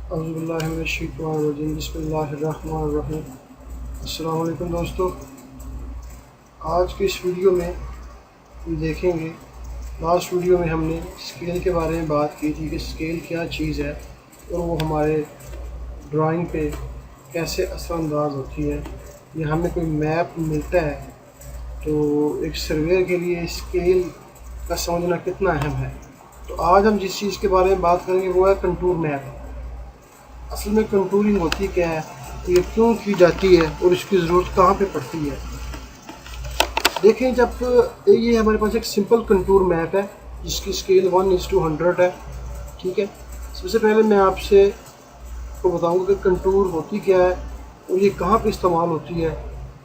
औज़ुबिल्लाहिमिनश्शैतानिर्रजीम बिस्मिल्लाहिर्रहमानिर्रहीम। अस्सलाम वालेकुम दोस्तों, आज की इस वीडियो में हम देखेंगे। लास्ट वीडियो में हमने स्केल के बारे में बात की थी कि स्केल क्या चीज़ है और वो हमारे ड्राइंग पे कैसे असरअंदाज होती है। या हमें कोई मैप मिलता है तो एक सर्वेयर के लिए स्केल का समझना कितना अहम है। तो आज हम जिस चीज़ के बारे में बात करेंगे वो है कंटूर मैप। असल में कंटूरिंग होती क्या है, ये क्यों की जाती है और इसकी ज़रूरत कहाँ पे पड़ती है। देखें, जब ये हमारे पास एक सिंपल कंटूर मैप है जिसकी स्केल 1:100 है। ठीक है, सबसे पहले मैं आपसे को बताऊंगा कि कंटूर होती क्या है और ये कहाँ पे इस्तेमाल होती है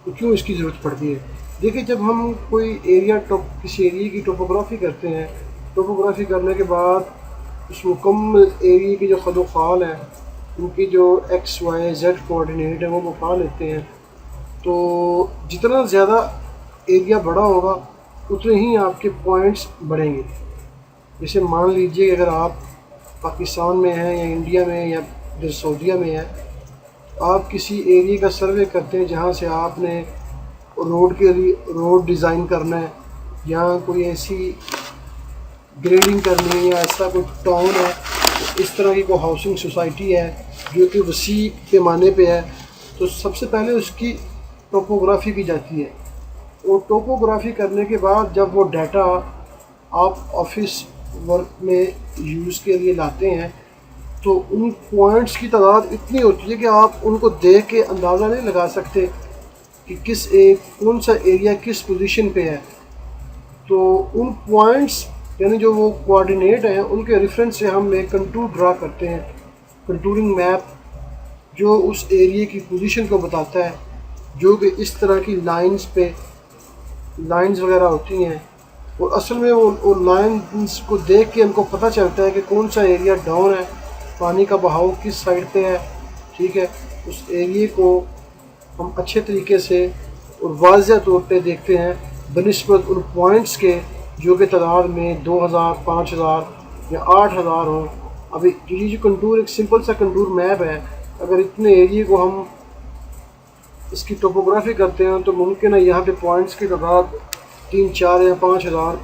तो क्यों इसकी ज़रूरत पड़ती है। देखिए, जब हम कोई किसी एरिया की टोपोग्राफी करते हैं, टोपोग्राफी करने के बाद उस मुकम्मल एरिया की जो खदोखाल है, उनकी जो XYZ कोऑर्डिनेट है वो पा लेते हैं। तो जितना ज़्यादा एरिया बड़ा होगा उतने ही आपके पॉइंट्स बढ़ेंगे। जैसे मान लीजिए अगर आप पाकिस्तान में हैं या इंडिया में या इधर सऊदीया में हैं, आप किसी एरिया का सर्वे करते हैं जहाँ से आपने रोड डिज़ाइन करना है या कोई ऐसी ग्रेडिंग करनी है या ऐसा कोई टाउन है, इस तरह की कोई हाउसिंग सोसाइटी है जो कि वसी पैमाने पे है, तो सबसे पहले उसकी टोपोग्राफी की जाती है। और टोपोग्राफी करने के बाद जब वो डाटा आप ऑफिस वर्क में यूज़ के लिए लाते हैं तो उन पॉइंट्स की तादाद इतनी होती है कि आप उनको देख के अंदाज़ा नहीं लगा सकते कि कौन सा एरिया किस पोजीशन पे है। तो उन पॉइंट्स यानी जो वो कोऑर्डिनेट हैं उनके रेफरेंस से हम एक कंटूर ड्रा करते हैं, कंटूरिंग मैप, जो उस एरिया की पोजीशन को बताता है, जो कि इस तरह की लाइंस वगैरह होती हैं। और असल में वो लाइंस को देख के हमको पता चलता है कि कौन सा एरिया डाउन है, पानी का बहाव किस साइड पे है। ठीक है, उस एरिया को हम अच्छे तरीके से और वाज़ेह तौर पे देखते हैं बनिस्बत उन पॉइंट्स के जो कि तादाद में 2000, 5000 या 8000 हो। अभी ये जो कंटूर एक सिंपल सा कंटूर मैप है, अगर इतने एरिया को हम इसकी टोपोग्राफी करते हैं तो मुमकिन है यहाँ पे पॉइंट्स की तादाद 3, 4 या 5000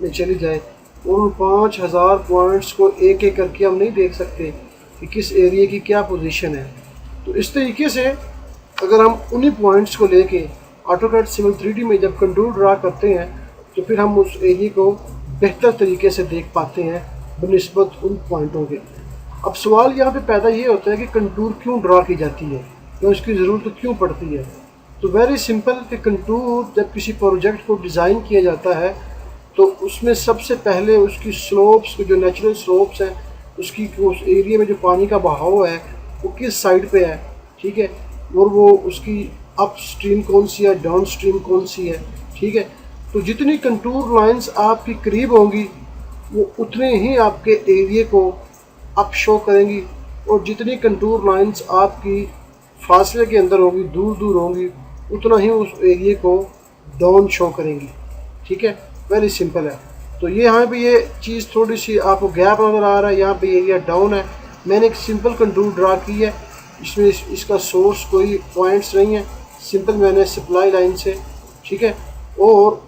में चली जाए। और उन 5000 पॉइंट्स को एक एक करके हम नहीं देख सकते कि किस एरिया की क्या पोजीशन है। तो इस तरीके से अगर हम उन्हीं पॉइंट्स को लेके ऑटोकैड सिविल 3D में जब कंटूर ड्रा करते हैं तो फिर हम उस एरिया को बेहतर तरीके से देख पाते हैं बनिस्बत उन पॉइंटों के। अब सवाल यहाँ पे पैदा ये होता है कि कंटूर क्यों ड्रा की जाती है या उसकी ज़रूरत क्यों पड़ती है। तो वेरी सिंपल कि कंटूर जब किसी प्रोजेक्ट को डिज़ाइन किया जाता है तो उसमें सबसे पहले उसकी स्लोप्स, जो नेचुरल स्लोप्स हैं, उसकी उस एरिया में जो पानी का बहाव है वो किस साइड पे है। ठीक है, और वो उसकी अप स्ट्रीम कौन सी है, डाउन स्ट्रीम कौन सी है। ठीक है, तो जितनी कंटूर लाइंस आपकी करीब होंगी वो उतने ही आपके एरिया को अप शो करेंगी, और जितनी कंटूर लाइंस आपकी फासले के अंदर होगी, दूर दूर होंगी, उतना ही उस एरिया को डाउन शो करेंगी। ठीक है, वेरी सिंपल है। तो ये यहाँ पे ये चीज़ थोड़ी सी आपको गैप नज़र आ रहा है, यहाँ पे एरिया डाउन है। मैंने एक सिंपल कंटूर ड्रा की है, इसमें इसका सोर्स कोई पॉइंट्स नहीं है, सिंपल मैंने सप्लाई लाइन से। ठीक है, और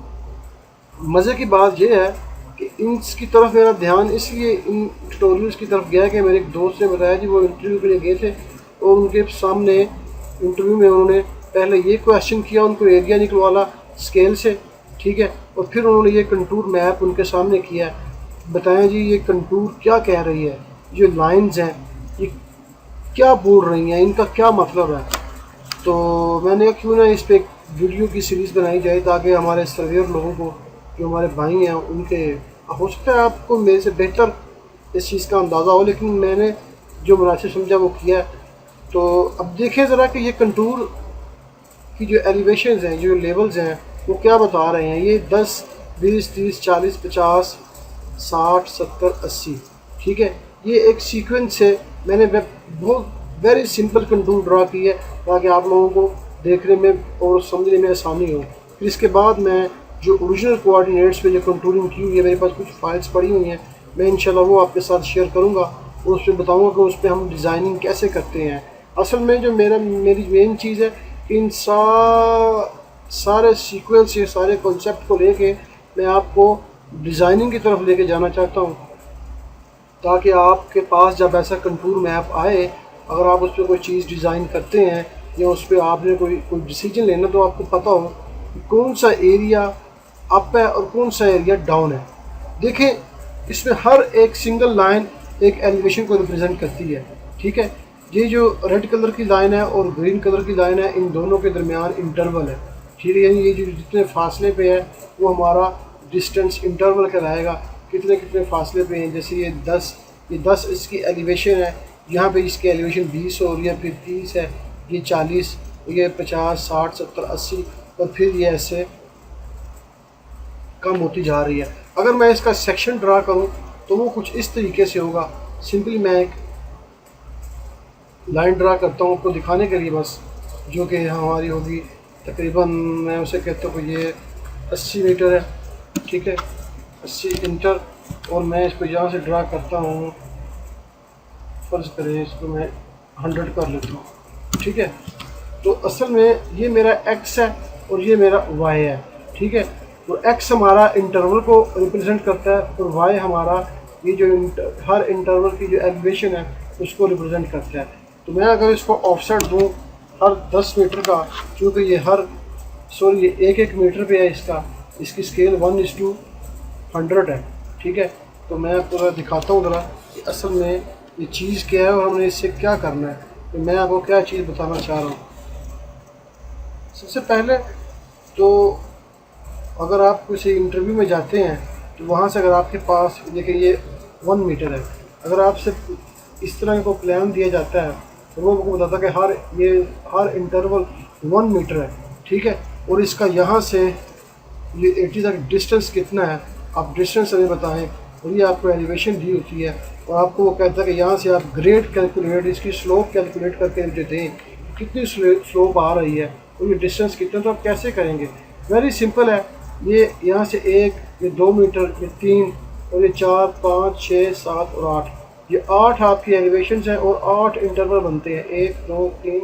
मज़े की बात यह है कि इनकी तरफ मेरा ध्यान इसलिए इन ट्यूटोरियल्स की तरफ गया कि मेरे एक दोस्त ने बताया कि वो इंटरव्यू के लिए गए थे और उनके सामने इंटरव्यू में उन्होंने पहले ये क्वेश्चन किया, उनको एरिया निकलवाना स्केल से। ठीक है, और फिर उन्होंने ये कंटूर मैप उनके सामने किया, बताया जी ये कंटूर क्या कह रही है, जो लाइंस हैं ये क्या बोल रही हैं, इनका क्या मतलब है। तो मैंने क्यों ना इस पर एक वीडियो की सीरीज़ बनाई जाए ताकि हमारे सर्वेयर लोगों को, जो हमारे भाई हैं, उनके हो सकता है आपको मेरे से बेहतर इस चीज़ का अंदाज़ा हो, लेकिन मैंने जो मुनासिब समझा वो किया। तो अब देखें ज़रा कि ये कंटूर की जो एलिवेशंस हैं, जो लेवल्स हैं, वो क्या बता रहे हैं। ये 10, 20, 30, 40, 50, 60, 70, 80। ठीक है, ये एक सीक्वेंस से मैंने बहुत वेरी सिंपल कंटूर ड्रा की है ताकि आप लोगों को देखने में और समझने में आसानी हो। फिर इसके बाद मैं जो ओरिजिनल कोऑर्डिनेट्स पे जो कंटूरिंग की हुई है, मेरे पास कुछ फाइल्स पड़ी हुई हैं, मैं इंशाल्लाह वो आपके साथ शेयर करूँगा और उस पर बताऊँगा कि उस पर हम डिज़ाइनिंग कैसे करते हैं। असल में जो मेरी मेन चीज़ है कि इन सारे सीक्वेंस, ये सारे कॉन्सेप्ट को लेके मैं आपको डिज़ाइनिंग की तरफ लेके जाना चाहता हूँ, ताकि आपके पास जब ऐसा कंटूर मैप आए, अगर आप उस पर कोई चीज़ डिज़ाइन करते हैं या उस पर आपने कोई डिसीजन लेना, तो आपको पता हो कि कौन सा एरिया अप है और कौन सा एरिया डाउन है। देखें, इसमें हर एक सिंगल लाइन एक एलिवेशन को रिप्रेजेंट करती है, ठीक है। ये जो रेड कलर की लाइन है और ग्रीन कलर की लाइन है, इन दोनों के दरमियान इंटरवल है, ठीक है। यानी ये जो जितने फासले पे है वो हमारा डिस्टेंस इंटरवल कहलाएगा, कितने कितने फासले पे हैं। जैसे ये 10 इसकी एलिवेशन है, यहाँ पे इसकी एलिवेशन 20 हो रही है, फिर 30 है, ये 40, ये 50, 60, 70, 80 और फिर ये ऐसे कम होती जा रही है। अगर मैं इसका सेक्शन ड्रा करूँ तो वो कुछ इस तरीके से होगा। सिंपली मैं एक लाइन ड्रा करता हूँ आपको दिखाने के लिए बस, जो कि हमारी होगी तकरीबन, मैं उसे कहता हूँ कि ये 80 मीटर है, ठीक है, 80 इंटर। और मैं इसको यहाँ से ड्रा करता हूँ, फ़र्ज़ करें इसको मैं 100 कर लेता हूँ, ठीक है। तो असल में ये मेरा x है और ये मेरा y है, ठीक है। तो x हमारा इंटरवल को रिप्रेजेंट करता है और y हमारा ये जो हर इंटरवल की जो एलिवेशन है उसको रिप्रेजेंट करता है। तो मैं अगर इसको ऑफसेट दूँ हर 10 मीटर का, क्योंकि ये ये 1 मीटर पे है, इसकी स्केल 1:100 है, ठीक है। तो मैं पूरा दिखाता हूँ ज़रा कि असल में ये चीज़ क्या है और हमने इससे क्या करना है। तो मैं आपको क्या चीज़ बताना चाह रहा हूँ। सबसे पहले तो अगर आप किसी इंटरव्यू में जाते हैं तो वहाँ से अगर आपके पास देखिए ये 1 मीटर है, अगर आपसे इस तरह का प्लान दिया जाता है तो वो आपको बताता है कि हर इंटरवल 1 मीटर है, ठीक है। और इसका यहाँ से ये 80 तक डिस्टेंस कितना है, आप डिस्टेंस हमें बताएं। और ये आपको एलिवेशन दी होती है और आपको वो कहता है कि यहाँ से आप ग्रेड कैलकुलेट, इसकी स्लोप कैलकुलेट करके मुझे दें कितनी स्लोप आ रही है और ये डिस्टेंस कितना। तो आप कैसे करेंगे? वेरी सिंपल है। ये यहाँ से 1, ये 2 मीटर, ये 3 और ये 4, 5, 6, 7 और 8, ये 8 आपकी एलिवेशन हैं और 8 इंटरवल बनते हैं, 1, 2, 3,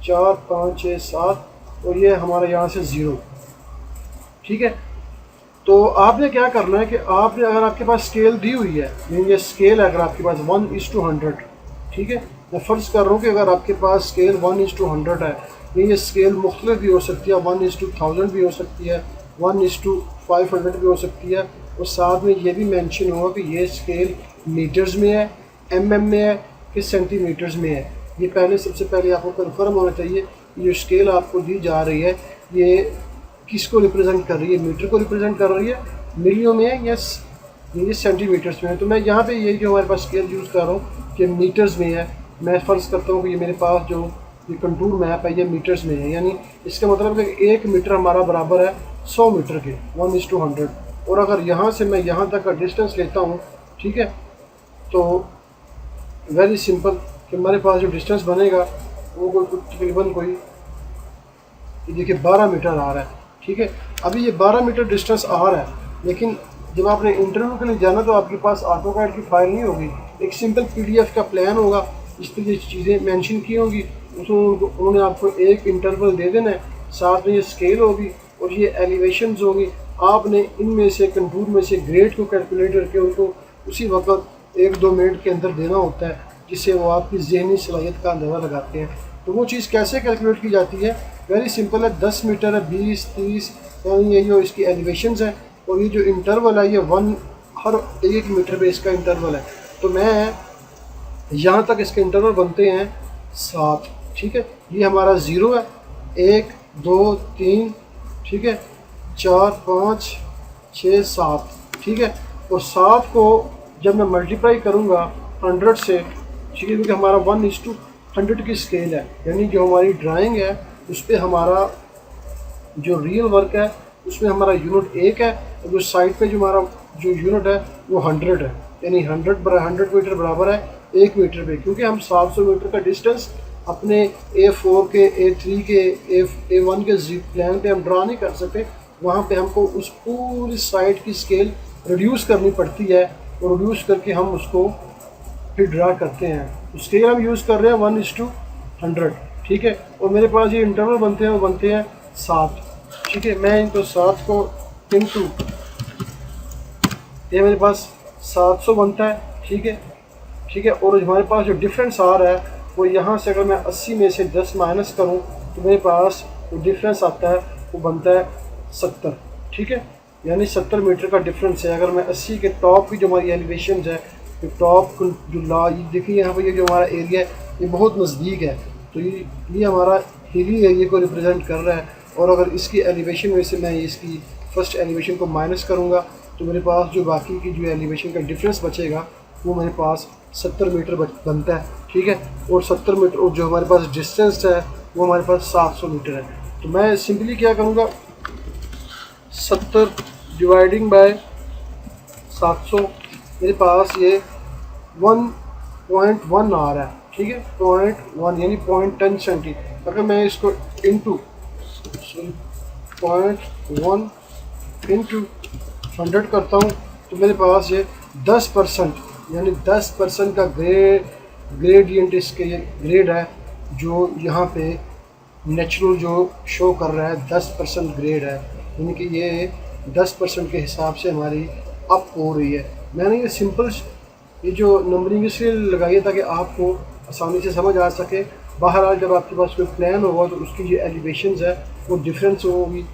4, 5, 6, 7 और ये हमारा यहाँ से 0, ठीक है। तो आपने क्या करना है कि आपने, अगर आपके पास स्केल दी हुई है, ये स्केल है अगर आपके पास 1:100, ठीक है। मैं फ़र्ज़ कर रहा हूँ कि अगर आपके पास स्केल 1:100 है, ये स्केल मुख्तलिफ भी हो सकती है, 1:1000 भी हो सकती है, 1:500 भी हो सकती है। और साथ में ये भी मेंशन होगा कि ये स्केल मीटर्स में है, mm में है कि सेंटीमीटर्स में है। ये पहले, सबसे पहले आपको कन्फर्म होना चाहिए ये स्केल आपको दी जा रही है ये किसको रिप्रेजेंट कर रही है, मीटर को रिप्रेजेंट कर रही है, मिलियों में है या ये सेंटीमीटर्स में है। तो मैं यहाँ पे ये जो हमारे पास स्केल यूज़ कर रहा हूँ कि मीटर्स में है। मैं फ़र्ज़ करता हूँ कि ये मेरे पास जो ये कंटूर मैप है ये मीटर्स में है, यानी इसका मतलब है कि 1 मीटर हमारा बराबर है 100 मीटर के, 1:100। और अगर यहाँ से मैं यहाँ तक का डिस्टेंस लेता हूँ, ठीक है, तो वेरी सिंपल कि हमारे पास जो डिस्टेंस बनेगा वो तकरीबन कोई देखिए 12 मीटर आ रहा है, ठीक है। अभी ये 12 मीटर डिस्टेंस आ रहा है, लेकिन जब आपने इंटरव्यू के लिए जाना तो आपके पास AutoCAD की फाइल नहीं होगी, एक सिंपल PDF का प्लान होगा, इस पर ये चीज़ें मेंशन की होंगी। उसमें उन्होंने आपको एक इंटरवल दे देना है, साथ में ये स्केल होगी और ये एलिवेशंस होगी। आपने इनमें से, कंटूर में से ग्रेड को कैलकुलेट करके उनको उसी वक्त 1-2 मिनट के अंदर देना होता है, जिससे वो आपकी ज़हनी सलाहियत का अंदाज़ा लगाते हैं। तो वो चीज़ कैसे कैलकुलेट की जाती है? वेरी सिंपल है। 10 मीटर है, 20, 30, यानी ये जो इसकी एलिवेशंस हैं और ये जो इंटरवल है ये हर 1 मीटर पे इसका इंटरवल है। तो मैं यहाँ तक इसके इंटरवल बनते हैं 7, ठीक है। ये हमारा 0 है, 1, 2, 3, ठीक है, 4, 5, 6, 7, ठीक है। और 7 को जब मैं मल्टीप्लाई करूँगा 100 से, ठीक है, क्योंकि हमारा 1:100 की स्केल है, यानी जो हमारी ड्राइंग है उस पर हमारा जो रियल वर्क है उसमें हमारा यूनिट 1 है और जो साइड पे जो हमारा जो यूनिट है वो 100 है, यानी 100 मीटर बराबर है 1 मीटर पे। क्योंकि हम 700 मीटर का डिस्टेंस अपने A4 के, A3 के, A1 के प्लान पे हम ड्रा नहीं कर सकते। वहाँ पे हमको उस पूरी साइड की स्केल रिड्यूस करनी पड़ती है और रिड्यूस करके हम उसको फिर ड्रा करते हैं। तो स्केल हम यूज़ कर रहे हैं 1:100, ठीक है। और मेरे पास ये इंटरवल बनते हैं, वो बनते हैं 7, ठीक है। मैं इनको 7 को इंटू, ये मेरे पास 700 बनता है, ठीक है, ठीक है। और हमारे पास जो डिफरेंस आ रहा है वो यहाँ से, अगर मैं 80 में से 10 माइनस करूँ तो मेरे पास जो डिफरेंस आता है वो बनता है 70, ठीक है। यानी 70 मीटर का डिफरेंस है। अगर मैं 80 के टॉप की जो हमारी एलिवेशन है, तो टॉप जो देखिए यहाँ पर ये जो हमारा एरिया है ये बहुत नज़दीक है, तो ये हमारा हिली एरिया को रिप्रेजेंट कर रहा है। और अगर इसकी एलिवेशन में से मैं इसकी फर्स्ट एलिवेशन को माइनस करूँगा तो मेरे पास जो बाकी की जो एलिवेशन का डिफरेंस बचेगा वो मेरे पास 70 मीटर बनता है, ठीक है। और 70 मीटर, और जो हमारे पास डिस्टेंस है वो हमारे पास 700 मीटर है। तो मैं सिंपली क्या करूँगा, 70 डिवाइडिंग बाय 700, मेरे पास ये 1.1 आ रहा है, ठीक है। 0.1 यानी 0.10 सेंटीमीटर। अगर मैं इसको इंटू 0.1 इंटू 100 करता हूँ तो मेरे पास ये 10%, यानी 10% का ग्रेडियंट इसके ये ग्रेड है जो यहाँ पे नेचुरल जो शो कर रहा है 10% ग्रेड है, यानी कि ये 10% के हिसाब से हमारी अप हो रही है। मैंने ये सिंपल ये जो नंबरिंग इसलिए लगाई है ताकि आपको आसानी से समझ आ सके। बहरहाल जब आपके पास कोई प्लान होगा तो उसकी जो एलिवेशंस है वो डिफरेंस होगी,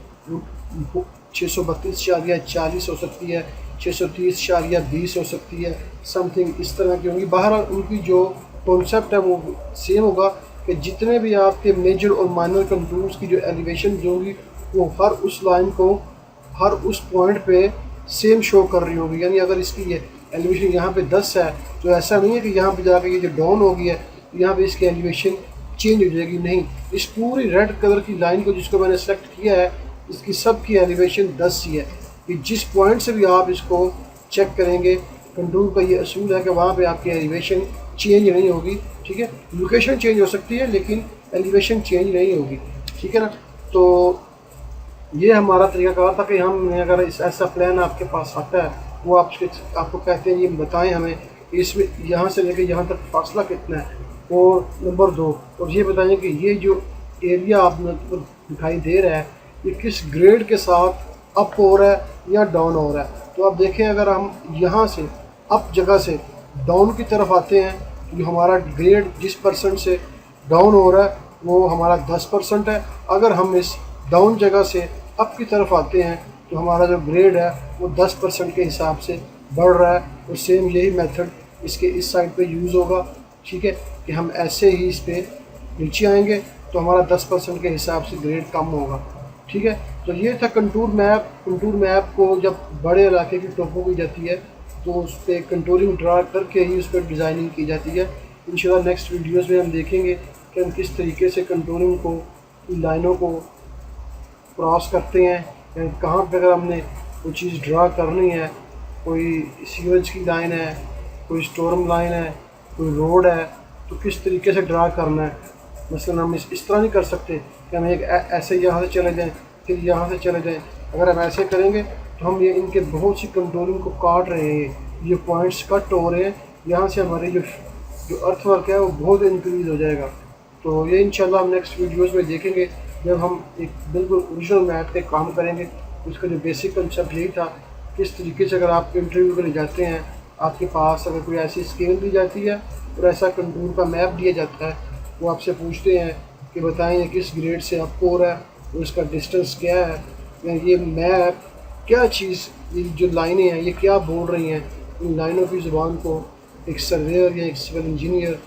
632.40 हो सकती है, 630.20 हो सकती है, समथिंग इस तरह की होंगी। बहरहाल उनकी जो कॉन्सेप्ट है वो सेम होगा कि जितने भी आपके मेजर और माइनर कंटूर्स की जो एलिवेशन होंगी वो हर उस लाइन को हर उस पॉइंट पे सेम शो कर रही होगी। यानी अगर इसकी ये एलिवेशन यहाँ पे 10 है तो ऐसा नहीं है कि यहाँ पे जाके ये जो डाउन हो गई है यहाँ पे इसकी एलिवेशन चेंज हो जाएगी, नहीं। इस पूरी रेड कलर की लाइन को जिसको मैंने सेलेक्ट किया है इसकी सब की एलिवेशन 10 ही है। कि जिस पॉइंट से भी आप इसको चेक करेंगे, कंटूर का ये असूल है कि वहाँ पे आपकी एलिवेशन चेंज नहीं होगी, ठीक है। लोकेशन चेंज हो सकती है लेकिन एलिवेशन चेंज नहीं होगी, ठीक है ना। तो ये हमारा तरीकाकार था कि हम अगर ऐसा प्लान आपके पास आता है वो आपको कहते हैं ये बताएं हमें इसमें यहाँ से लेकर यहाँ तक फासला कितना है, और नंबर 2 और ये बताएं कि ये जो एरिया आपको दिखाई दे रहा है ये किस ग्रेड के साथ अप हो रहा है या डाउन हो रहा है। तो आप देखें अगर हम यहाँ से अप जगह से डाउन की तरफ आते हैं तो जो हमारा ग्रेड जिस परसेंट से डाउन हो रहा है वो हमारा 10% है। अगर हम इस डाउन जगह से अप की तरफ आते हैं तो हमारा जो ग्रेड है वो 10% के हिसाब से बढ़ रहा है। और सेम यही मेथड इसके इस साइड पे यूज़ होगा, ठीक है, कि हम ऐसे ही इस पे नीचे आएंगे तो हमारा 10% के हिसाब से ग्रेड कम होगा, ठीक है। तो ये था कंटूर मैप। कंटूर मैप को जब बड़े इलाके की टोपो की जाती है तो उस पर कंटूरिंग ड्रा करके ही उस पर डिज़ाइनिंग की जाती है। इंशाल्लाह नेक्स्ट वीडियोज़ में हम देखेंगे कि हम किस तरीके से कंटूरिंग को लाइनों को क्रॉस करते हैं, या कहाँ पर अगर हमने कोई चीज़ ड्रा करनी है, कोई सीवेज की लाइन है, कोई स्टॉर्म लाइन है, कोई रोड है, तो किस तरीके से ड्रा करना है। मसलन हम इस तरह नहीं कर सकते कि हम एक ऐसे यहाँ से चले जाएं फिर यहाँ से चले जाएं। अगर हम ऐसे करेंगे तो हम ये इनके बहुत सी कंट्रोलिंग को काट रहे हैं, ये पॉइंट्स कट हो रहे हैं, यहाँ से हमारी जो अर्थ वर्क है वो बहुत इंक्रीज़ हो जाएगा। तो ये इंशाल्लाह हम नेक्स्ट वीडियोज़ में देखेंगे जब हम एक बिल्कुल ओरिजिनल मैप पे काम करेंगे। उसका जो बेसिक कंसेप्ट यही था, किस तरीके से अगर आप इंटरव्यू के लिए जाते हैं, आपके पास अगर कोई ऐसी स्केल दी जाती है और ऐसा कंटूर का मैप दिया जाता है, वो आपसे पूछते हैं कि बताएं किस ग्रेड से आपको हो रहा है और इसका डिस्टेंस क्या है, या ये मैप क्या चीज़, ये जो लाइनें हैं ये क्या बोल रही हैं। इन लाइनों की ज़ुबान को एक सर्वेयर या एक सिविल इंजीनियर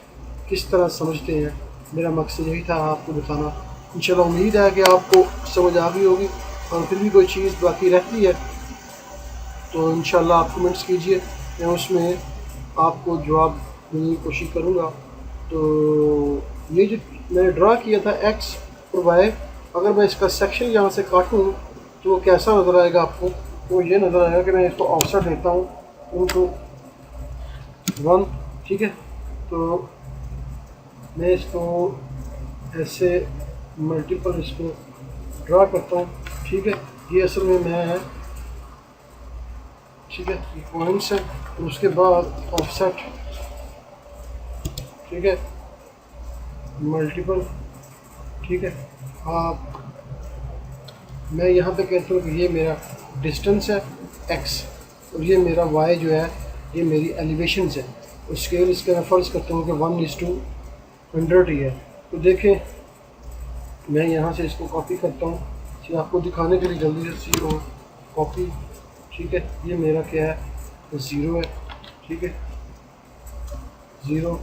किस तरह समझते हैं। मेरा मकसद यही था आपको बताना। इंशाल्लाह उम्मीद है कि आपको समझ आ गई होगी, और फिर भी कोई चीज़ बाकी रहती है तो इंशाल्लाह आप कमेंट्स कीजिए, मैं उसमें आपको जवाब देने की कोशिश करूँगा। तो ये जो मैंने ड्रा किया था एक्स और वाई, अगर मैं इसका सेक्शन यहाँ से काटूँ तो वो कैसा नज़र आएगा आपको, तो ये नज़र आएगा कि मैं इसको ऑफसेट देता हूँ उनको 1, ठीक है। तो मैं इसको ऐसे मल्टीपल इसको ड्रा करता हूँ, ठीक है। ये असल में मैं है, ठीक है, पॉइंट्स है। और उसके बाद ऑफसेट ठीक है, मल्टीपल, ठीक है। आप मैं यहाँ पे कहता हूँ कि ये मेरा डिस्टेंस है x और ये मेरा y जो है ये मेरी एलिवेशन है। और स्केल इसके मैं फ़र्ज़ करता हूँ कि 1:100 ही है। तो देखें, मैं यहाँ से इसको कॉपी करता हूँ कि आपको दिखाने के लिए जल्दी से 0 कॉपी, ठीक है। ये मेरा क्या है, 0 है, ठीक है, 0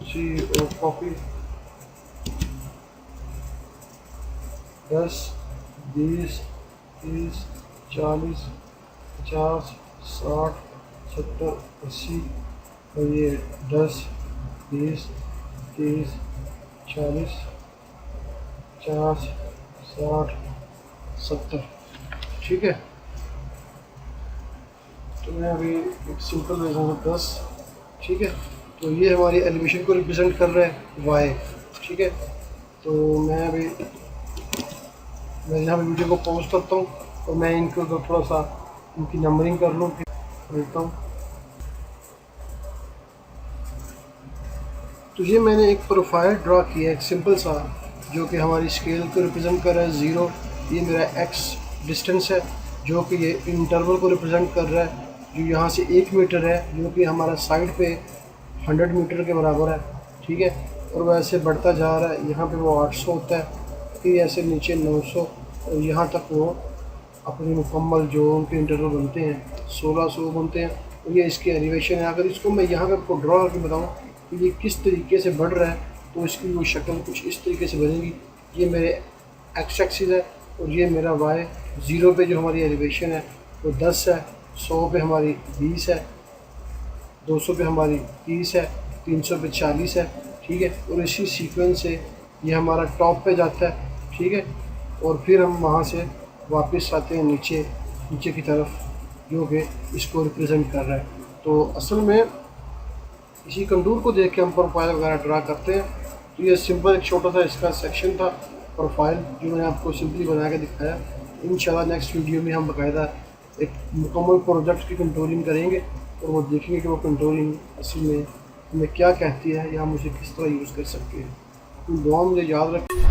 0 कॉपी, 10 20 30 40 50 60 70 80 और ये 10 20 30 40 50 60 70, ठीक है। तो मैं अभी एक सिंपल भेजूँगा 10, ठीक है। तो ये हमारी एलिवेशन को रिप्रेजेंट कर रहा है वाई, ठीक है। तो मैं यहाँ पे वीडियो को पॉज करता हूँ और मैं इनको तो थोड़ा सा इनकी नंबरिंग कर लूँ, फिर मिलता हूँ। तो ये मैंने एक प्रोफाइल ड्रा किया है, एक सिंपल सा, जो कि हमारी स्केल को रिप्रेजेंट कर रहा है 0। ये मेरा x डिस्टेंस है जो कि ये इंटरवल को रिप्रेजेंट कर रहा है, जो यहाँ से 1 मीटर है, जो कि हमारा साइड पे 100 मीटर के बराबर है, ठीक है। और वैसे बढ़ता जा रहा है, यहाँ पे वो 800 होता है, फिर ऐसे नीचे 900 और यहाँ तक वो अपनी मुकम्मल जो उनके इंटरवल बनते हैं 1600 बनते हैं। और ये इसकी एलिवेशन है। अगर इसको मैं यहाँ पे आपको ड्रा करके बताऊँ कि ये किस तरीके से बढ़ रहा है, तो इसकी वो शक्ल कुछ इस तरीके से बनेगी। ये मेरे एक्स एक्सिस है और ये मेरा वाई। 0 पे जो हमारी एलिवेशन है वो 10 है, 100 पे हमारी 20 है, 200 पे हमारी 30 है, 300 पे 40 है, ठीक है। और इसी सीक्वेंस से ये हमारा टॉप पे जाता है, ठीक है। और फिर हम वहाँ से वापस आते हैं नीचे की तरफ, जो कि इसको रिप्रेजेंट कर रहा है। तो असल में इसी कंटूर को देख के हम प्रोफाइल वगैरह ड्रा करते हैं। तो ये सिंपल एक छोटा सा इसका सेक्शन था प्रोफाइल, जो मैंने आपको सिंपली बना के दिखाया। इंशाल्लाह नेक्स्ट वीडियो में हम बाकायदा एक मुकम्मल प्रोजेक्ट की कंटूरिंग करेंगे और वो देखेंगे कि वो कंटूरिंग असल में हमें क्या कहती है या हम उसे किस तरह यूज़ कर सकते हैं। दुआ मुझे याद रखें।